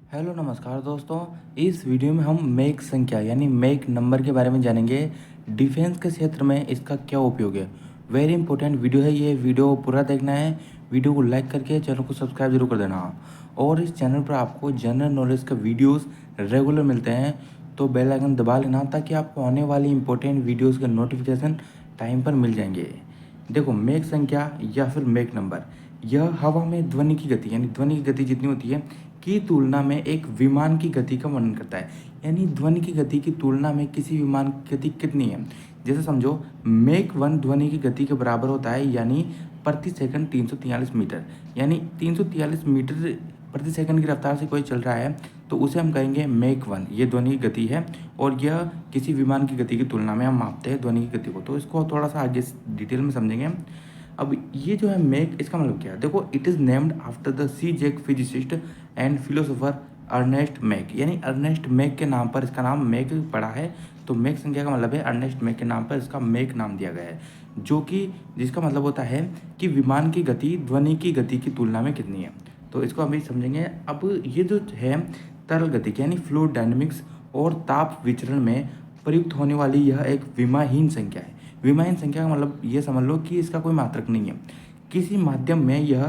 Hello नमस्कार दोस्तों। इस वीडियो में हम मैक संख्या यानी मैक नंबर के बारे में जानेंगे। डिफेंस के क्षेत्र में इसका क्या उपयोग है। वेरी इंपॉर्टेंट वीडियो है ये, वीडियो पूरा देखना है। वीडियो को लाइक करके चैनल को सब्सक्राइब जरूर कर देना। और इस चैनल पर आपको जनरल नॉलेज के वीडियोस रेगुलर मिलते हैं, तो बेल आइकन दबा लेना ताकि आपको आने वाली इंपॉर्टेंट वीडियोज़ के नोटिफिकेशन टाइम पर मिल जाएंगे। देखो, मैक संख्या या फिर मैक नंबर, यह हवा में ध्वनि की गति यानी ध्वनि की गति जितनी होती है की तुलना में एक विमान की गति का वर्णन करता है। यानी ध्वनि की गति की तुलना में किसी विमान की गति कितनी है। जैसे समझो, मैक 1 ध्वनि की गति के बराबर होता है, यानी प्रति सेकंड 343 मीटर। यानी 343 मीटर प्रति सेकंड की रफ्तार से कोई चल रहा है तो उसे हम कहेंगे मैक 1। ये ध्वनि की गति है और यह किसी विमान की गति की तुलना में हम मापते हैं ध्वनि की गति को। तो इसको थोड़ा सा आगे डिटेल में समझेंगे। अब ये जो है मैक, इसका मतलब क्या है। देखो, it is named after the सी जैक physicist and philosopher Ernst Mach. यानी अर्नेस्ट मैक के नाम पर इसका नाम मैक पड़ा है। तो मैक संख्या का मतलब है अर्नेस्ट मैक के नाम पर इसका मैक नाम दिया गया है, जो कि जिसका मतलब होता है कि विमान की गति ध्वनि की गति की तुलना में कितनी है। तो इसको अभी समझेंगे। अब ये जो है तरल गतिकी यानी फ्लूइड डायनेमिक्स और ताप विचरण में प्रयुक्त होने वाली यह एक विमाहीन संख्या है। विमाहीन संख्या का मतलब ये समझ लो कि इसका कोई मात्रक नहीं है। किसी माध्यम में यह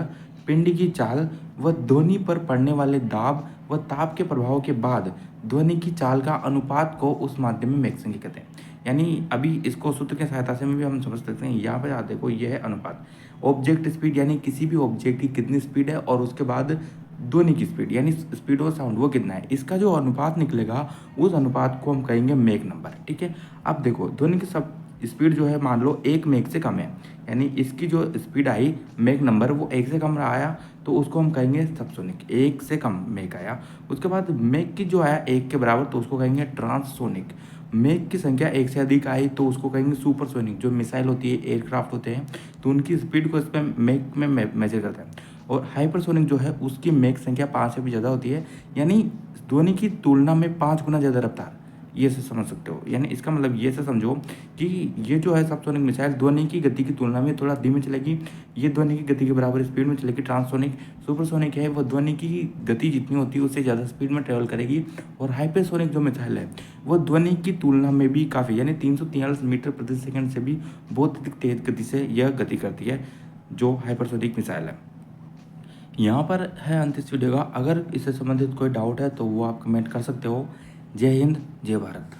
पिंड की चाल व ध्वनि पर पड़ने वाले दाब व ताप के प्रभाव के बाद ध्वनि की चाल का अनुपात को उस माध्यम में मैक संख्या कहते हैं। यानी अभी इसको सूत्र की सहायता से भी हम समझ सकते हैं। यहाँ पर देखो, यह है अनुपात। ऑब्जेक्ट स्पीड यानी किसी भी ऑब्जेक्ट की कितनी स्पीड है, और उसके बाद ध्वनि की स्पीड यानी स्पीड ऑफ साउंड वो कितना है, इसका जो अनुपात निकलेगा उस अनुपात को हम कहेंगे मैक नंबर। ठीक है। अब देखो, ध्वनि की सब स्पीड जो है मान लो 1 मैक से कम है, यानी इसकी जो स्पीड आई मैक नंबर वो 1 से कम रहा आया, तो उसको हम कहेंगे सबसोनिक। 1 से कम मैक आया, उसके बाद मैक की जो आया 1 के बराबर तो उसको कहेंगे ट्रांससोनिक। मैक की संख्या 1 से अधिक आई तो उसको कहेंगे सुपरसोनिक। जो मिसाइल होती है, एयरक्राफ्ट होते हैं, तो उनकी स्पीड को इस पर मैक में मेजर करते हैं। और हाइपरसोनिक जो है उसकी मैक संख्या 5 से भी ज़्यादा होती है, यानी ध्वनि की तुलना में 5 गुना ज़्यादा रफ्तार। ये से समझ सकते हो। यानी इसका मतलब ये से समझो कि ये जो है सबसोनिक मिसाइल ध्वनि की गति की तुलना में थोड़ा धीमे चलेगी, ये ध्वनि की गति के बराबर स्पीड में चलेगी। ट्रांससोनिक, सुपरसोनिक है वो ध्वनि की गति जितनी होती है उससे ज़्यादा स्पीड में ट्रेवल करेगी। और हाइपरसोनिक जो मिसाइल है वो ध्वनि की तुलना में भी काफ़ी, यानी 343 मीटर प्रति सेकंड से भी बहुत अधिक तेज गति से यह गति करती है जो हाइपरसोनिक मिसाइल है। यहाँ पर है अंत इस वीडियो का। अगर इससे संबंधित कोई डाउट है तो वो आप कमेंट कर सकते हो। जय हिंद, जय भारत।